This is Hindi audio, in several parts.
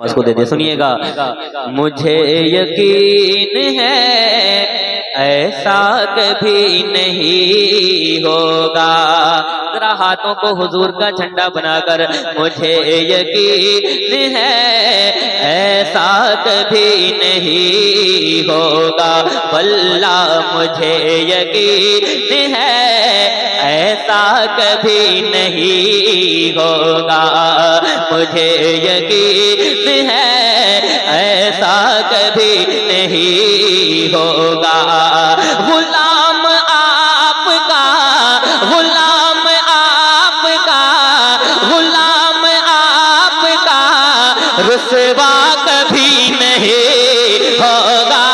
उसको दे दे। सुनिएगा। मुझे यकीन है ऐसा कभी नहीं होगा। जरा हाथों को हुजूर का झंडा बनाकर, मुझे यकीन है ऐसा कभी नहीं होगा। वल्लाह मुझे यकीन है ऐसा कभी नहीं होगा। मुझे यकीन है ऐसा कभी नहीं होगा। गुलाम आपका, गुलाम आपका, गुलाम आपका रुसवा कभी नहीं होगा।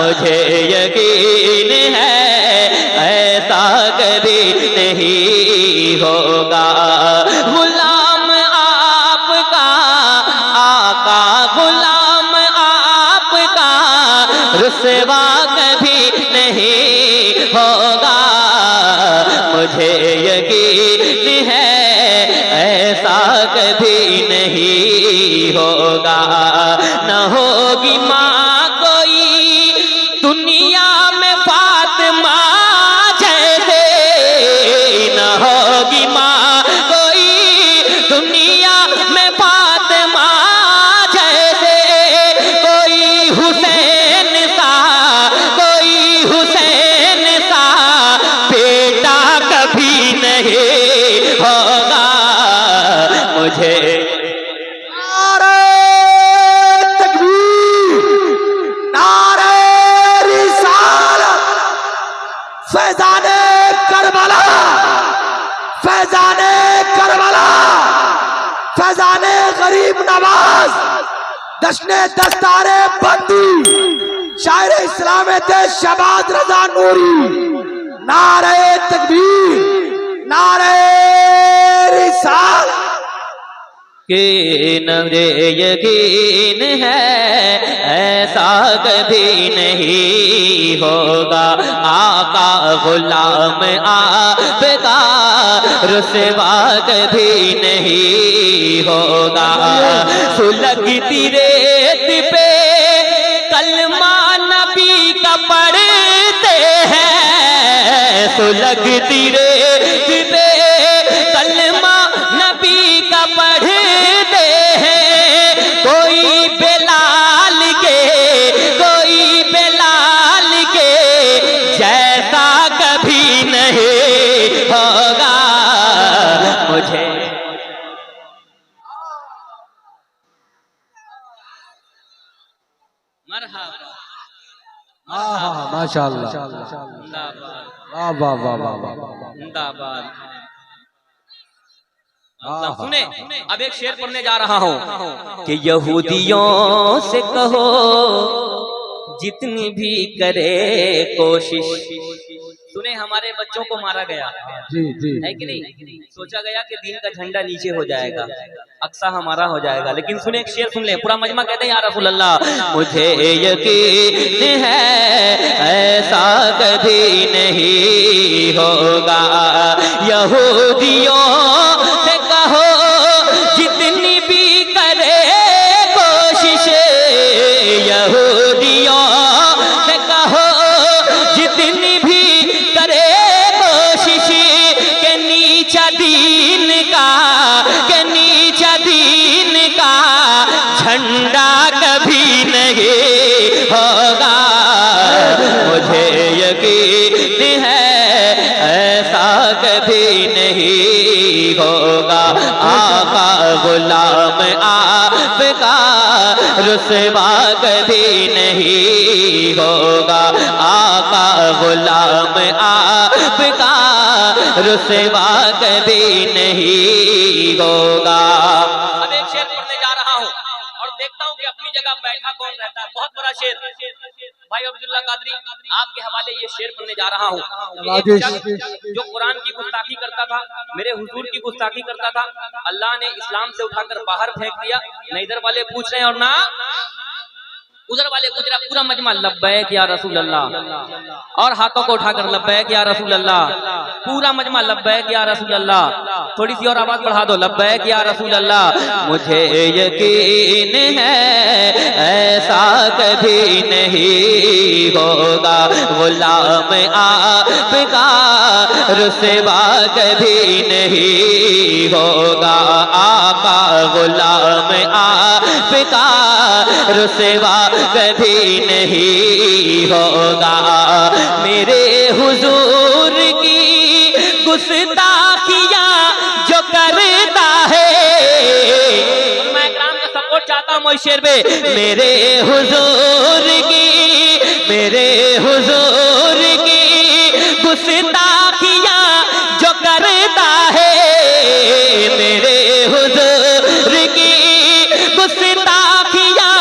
मुझे यकीन है ऐसा कभी नहीं होगा। गुलाम आपका आका, गुलाम आपका रुसवा कभी नहीं होगा। मुझे यकीन है ऐसा कभी नहीं होगा। न होगी माँ कोई दुनिया में फातिमा जैसे, न होगी माँ कोई दुनिया में फातिमा जैसे। कोई हुसैन सा, कोई हुसैन सा बेटा कभी नहीं होगा। मुझे फैजाने करबला, फैजाने करबला, फैजाने गरीब नवाज, दशने दस्तारे बंदी, शायर इस्लाम थे शहबाज रजा नूरी। नारे तकबीर, नारे रिसालत। कि मुझे यकीन है ऐसा कभी नहीं होगा। आका गुलाम आपका रुसवा कभी नहीं होगा। सुलगती रेत पे कलमा नबी का पढ़ते हैं। सुलगती रेत पे कलमा नबी का पढ़ते हैं। कोई बेलाल के, कोई बेलाल के जैसा कभी नहीं होगा। मुझे मरहबा माशाअल्लाह, वाह वाह वाह वाह वाह। जिंदाबाद। सुने, अब एक शेर पढ़ने जा रहा हूँ कि यहूदियों से कहो जितनी भी करे कोशिश। सुने, हमारे बच्चों को मारा गया जी जी, है कि नहीं? सोचा गया कि दीन का झंडा नीचे हो जाएगा, अक्सा हमारा हो जाएगा। लेकिन सुने, एक शेर सुन ले, पूरा मजमा कहते हैं या रसूल अल्लाह मुझे यकीन है ऐसा कभी नहीं होगा। यहूदियों से कहो जितनी भी करे कोशिश, यहूदियों से कहो जितनी भी करे कोशिश, के नीचा दीन का, के नीचा दीन का झंडा कभी नहीं होगा। मुझे यकीन है ऐसा कभी नहीं होगा। आका गुलाम आपका रुसवा कभी नहीं होगा। आका गुलाम आपका रुसवा कभी नहीं होगा। अब एक शेर पढ़ने जा रहा हूँ और देखता हूँ कि अपनी जगह बैठा कौन रहता है। बहुत बड़ा शेर, भाई अब्दुल्ला कादरी आपके हवाले ये शेर पढ़ने जा रहा हूँ। जो कुरान की गुस्ताखी करता था, मेरे हुजूर की गुस्ताखी करता था, अल्लाह ने इस्लाम से उठाकर बाहर फेंक दिया। न इधर वाले पूछ रहे हैं और ना उधर वाले गुजरा पूरा मजमा लब्बैक या रसूल अल्लाह, और हाथों को उठाकर लब्बैक या रसूल अल्लाह, पूरा मजमा लब्बैक या रसूल अल्लाह। थोड़ी सी और आवाज बढ़ा दो, लब्बैक या रसूल अल्लाह। मुझे यकीन है ऐसा कभी नहीं होगा, गुलाम आपका रुसवा कभी नहीं होगा, आका गुलाम आपका रुसवा कभी नहीं होगा। मेरे हुजूर की गुस्ताखियां जो करता है, मैं इकराम का सपोर्ट चाहता हूं शेर पे। मेरे हुजूर की गुस्ताखियां जो करता है, मेरे हुजूर की गुस्ताखियां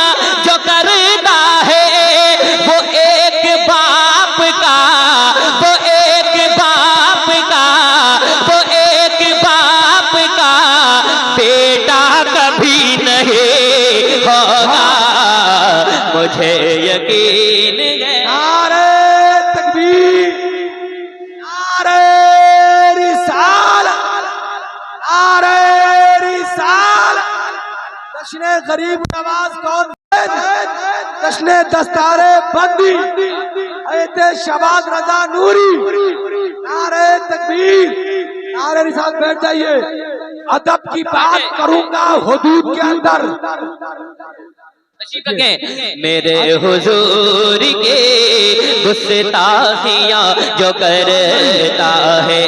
जो करता है, वो एक बाप का, वो एक बाप का, वो एक बाप का बेटा कभी नहीं होगा, मुझे यकीन है। नारे तकबीर, नारे रिसालत, नारे रिसालत। जश्न गरीब नवाज कौन है? जश्न दस्तारे बंदी हैत शहबाज रजा नूरी। नारे तकबीर, नारे रिसालत। बैठ जाइए। अदब की बात करूंगा हुदूद के अंदर। मेरे हुजूर के गुस्ताखियां जो करता है,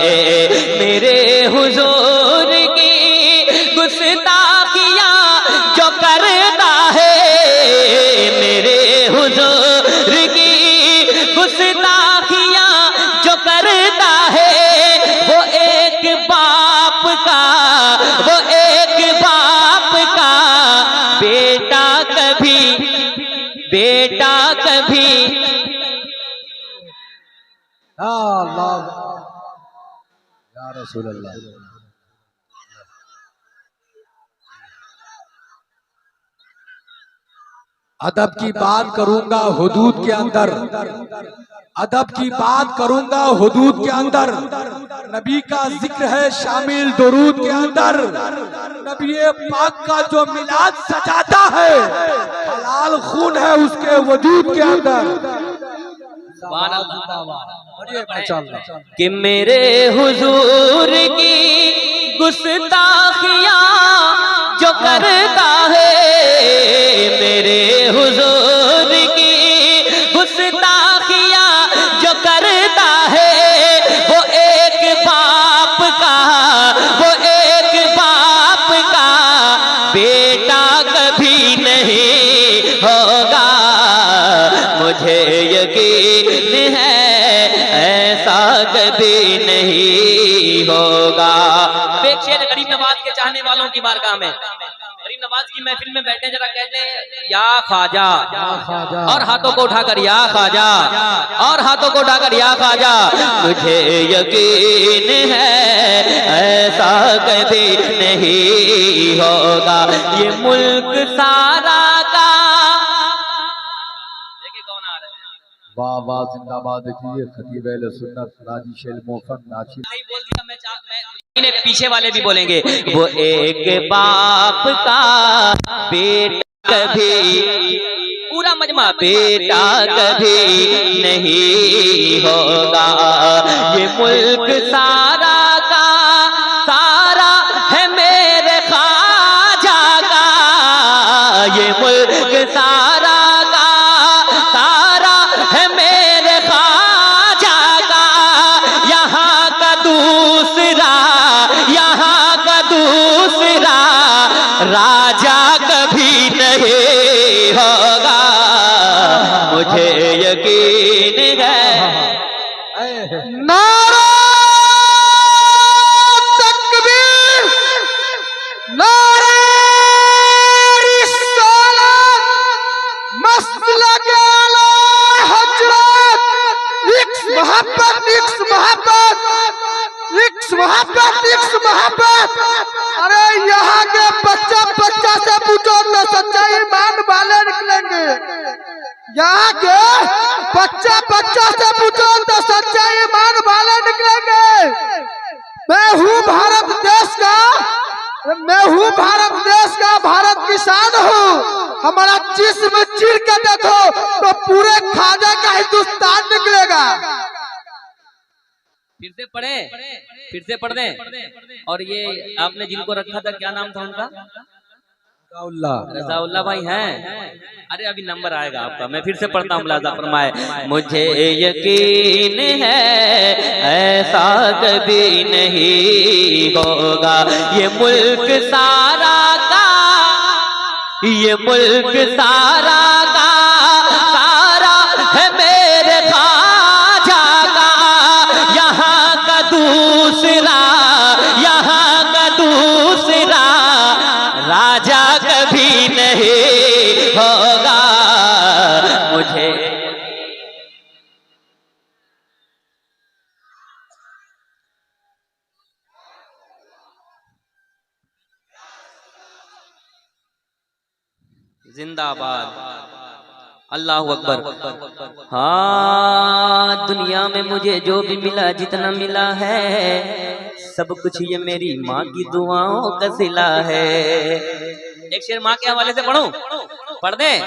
मेरे हुजूर की गुस्ताखियां जो करता है, मेरे हुजूर की गुस्ताखियां जो करता है, वो एक बाप का, वो एक बाप का बेटा कभी, बेटा कभी। अल्लाह या रसूल अल्लाह। अदब की बात करूंगा हुदूद के अंदर, अदब की बात करूंगा हुदूद के अंदर। नबी का जिक्र है शामिल दुरूद के अंदर। नबी पाक का जो मिलाद सजाता है, हलाल खून है उसके वजूद के अंदर। कि मेरे हुजूर की गुस्ताखियां जो करता है, मेरे हुजूर की गुस्ताखियां जो करता है, वो एक बाप का, वो एक बाप का बेटा कभी नहीं होगा, मुझे यकीन है ऐसा कभी नहीं होगा। एक शेर गरीब नवाज के चाहने वालों की बारगाह में, गरीब नवाज की महफिल में बैठे जरा कहते हैं या ख्वाजा, और हाथों को उठाकर या ख्वाजा, और हाथों को उठाकर या ख्वाजा। मुझे यकीन है ऐसा कभी नहीं होगा, ये मुल्क सारा का। देखिए कौन आ रहे हैं। वाह वाह, जिंदाबाद। देखिए खतीब अहले सुन्नत नाजी शेल मोहसन नाची। नहीं बोल दिया, मैं पीछे वाले भी बोलेंगे। वो एक बाप का बेटा कभी, पूरा मजमा, बेटा कभी नहीं होगा, ये मुल्क सारा का सारा है मेरे ख्वाजा का, ये मुल्क सारा का सारा है मेरे ख्वाजा का। यहाँ का दूसरा, यहाँ का दूसरा राजा कभी नहीं होगा, मुझे यकीन है। नारा इक्स मोहब्बत। अरे यहाँ के बच्चा बच्चा से पूछो तो सच्चा ईमान वाले निकलेंगे। यहाँ के बच्चा बच्चा से पूछो तो सच्चा ईमान वाले निकलेंगे। मैं हूँ भारत देश का भारत किसान हूँ। हमारा जिस्म चीर के देखो तो पूरे खाजा का हिंदुस्तान निकलेगा। फिर से पढ़ दें। और ये आपने जिनको रखा था क्या नाम था उनका? रज़ाउल्लाह भाई हैं। अरे अभी नंबर आएगा आपका, मैं फिर से पढ़ता हूँ। मुलाज़ा फरमाए, मुझे यकीन है ऐसा कभी नहीं होगा, ये मुल्क सारा का सारा है मेरे ख्वाजा का। यहाँ का दूसरा राजा कभी नहीं होगा। मुझे जिंदाबाद, अल्लाह अकबर। हाँ, दुनिया में मुझे जो भी मिला, जितना मिला है, सब कुछ ये मेरी माँ की दुआओं का सिला है। एक शेर माँ के हवाले से पढ़ूं? पढ़ दे।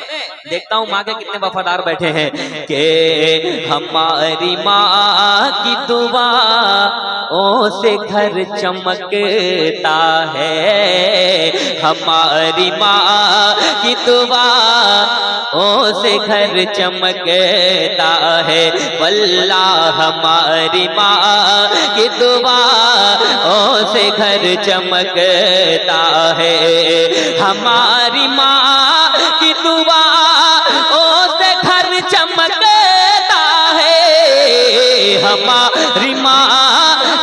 देखता हूँ माँ के कितने वफादार बैठे हैं। कि हमारी माँ की दुआओं से घर चमकता है। हमारी माँ की दुआओं से घर चमकता है। वल्लाह हमारी माँ की दुआओं से घर चमकता है। हमारी माँ की दुआओं से घर चमकता है। हमारी माँ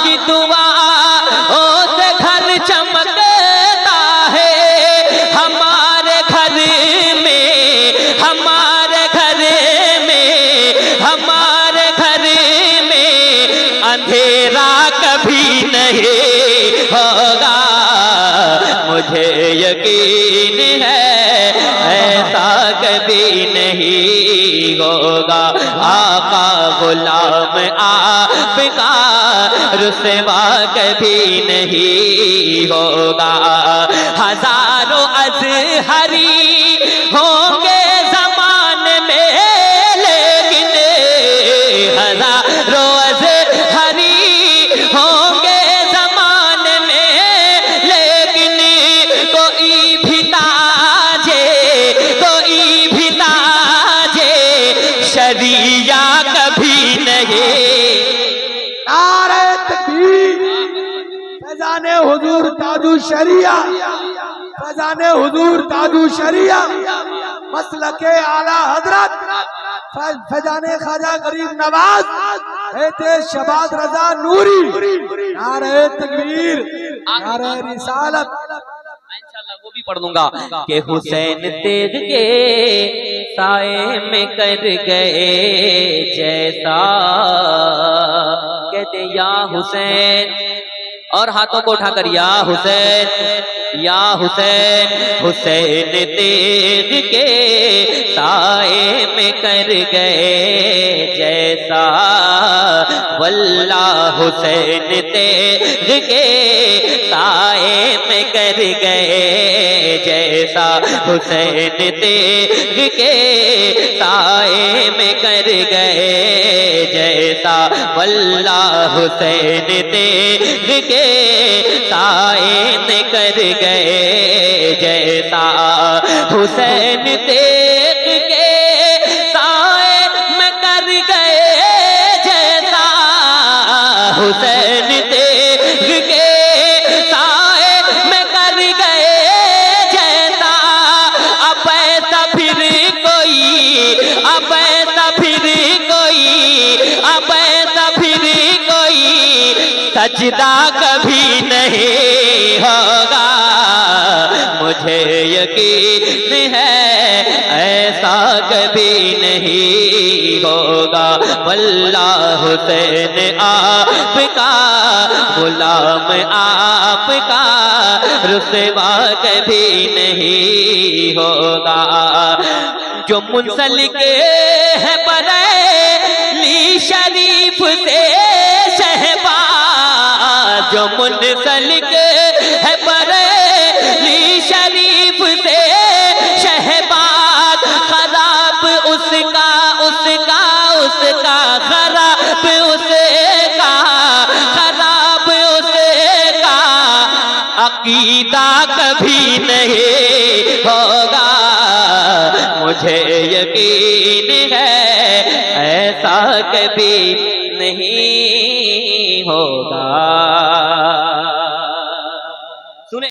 की दुआओं से घर चमकता है। हमारे घर में अंधेरा कभी नहीं होगा। मुझे यकीन है ऐसा कभी नहीं होगा। आका गुलाम आपका रुसवा कभी नहीं होगा। हजारों अज़हरी होंगे ज़माने में, लेकिन हजारों अज़हरी होंगे ज़माने में, लेकिन कोई भी ताजे शरिया कभी नहीं। नारे तकबीर, फैज़ाने हुजूर ताजु शरिया, फैज़ाने हुजूर ताजु शरिया, मसलके आला हजरत फैज़ाने ख्वाजा गरीब नवाज है शबाद रजा नूरी। नारे तकबीर, नारे रिसालत। इंशाल्लाह वो भी पढ़ दूंगा। कि हुसैन तेग के साए में कर गए जैसा, कहते या हुसैन, और हाथों को उठाकर या हुसैन, या हुसैन। हुसैन तेग के साए में कर गए जैसा, वल्लाह हुसैन तेग के साए में कर गए जैसा। हुसैन तेग के साए में कर गए जैसा, वल्लाह हुसैन तेग के साए में कर गए जैसा। हुसैन तेग के साए में कर गए जैसा। हुसैन तेग के साए में कर गए जैसा। अब ऐसा फिर कोई, अब ऐसा फिर कोई, अब ऐसा फिर कोई सजदा कभी नहीं होगा। मुझे यकीन है ऐसा कभी नहीं होगा। वल्लाह हुसैन आपका गुलाम आपका रुसवा कभी नहीं होगा। जो मुंसलिक है बरेली शरीफ से शहबाज, जो मुंसलिक है बरेली शरीफ से शहबाज, खराब उसका उसका उसका खराब उसका खराब उसका अकीदा कभी नहीं होगा। मुझे यकीन है ऐसा कभी नहीं हो